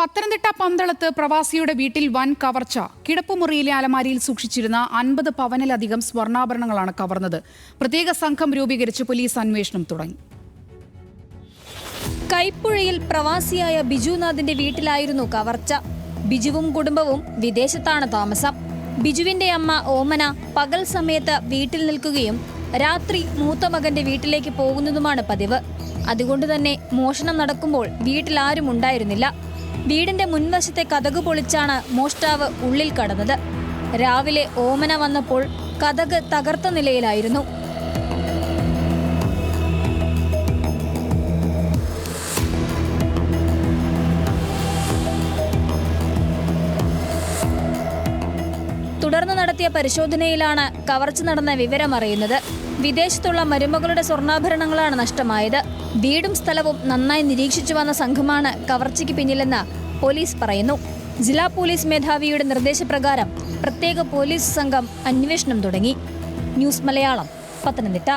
പത്തനംതിട്ട പന്തളത്ത് പ്രവാസിയുടെ വീട്ടിൽ വൻ കവർച്ച. കിടപ്പുമുറിയിലെ അലമാരിയിൽ സൂക്ഷിച്ചിരുന്ന 50 പവനിലധികം സ്വർണ്ണാഭരണങ്ങളാണ് കവർന്നത്. പ്രത്യേക സംഘം രൂപീകരിച്ച് പോലീസ് അന്വേഷണം തുടങ്ങി. കൈപ്പുഴയിൽ പ്രവാസിയായ ബിജുനാഥിന്റെ വീട്ടിലായിരുന്നു കവർച്ച. ബിജുവും കുടുംബവും വിദേശത്താണ് താമസം. ബിജുവിന്റെ അമ്മ ഓമന പകൽ സമയത്ത് വീട്ടിൽ നിൽക്കുകയും രാത്രി മൂത്ത മകന്റെ വീട്ടിലേക്ക് പോകുന്നതുമാണ് പതിവ്. അതുകൊണ്ട് തന്നെ മോഷണം നടക്കുമ്പോൾ വീട്ടിൽ ആരും ഉണ്ടായിരുന്നില്ല. വീടിന്റെ മുൻവശത്തെ കതക് പൊളിച്ചാണ് മോഷ്ടാവ് ഉള്ളിൽ കടന്നത്. രാവിലെ ഓമന വന്നപ്പോൾ കതക് തകർത്ത നിലയിലായിരുന്നു. തുടർന്ന് നടത്തിയ പരിശോധനയിലാണ് കവർച്ച നടന്ന വിവരമറിയുന്നത്. വിദേശത്തുള്ള മരുമകളുടെ സ്വർണ്ണാഭരണങ്ങളാണ് നഷ്ടമായത്. വീടും സ്ഥലവും നന്നായി നിരീക്ഷിച്ചു വന്ന സംഘമാണ് കവർച്ചയ്ക്ക് പിന്നിലെന്ന് പോലീസ് പറയുന്നു. ജില്ലാ പോലീസ് മേധാവിയുടെ നിർദ്ദേശപ്രകാരം പ്രത്യേക പോലീസ് സംഘം അന്വേഷണം തുടങ്ങി. ന്യൂസ് മലയാളം, പത്തനംതിട്ട.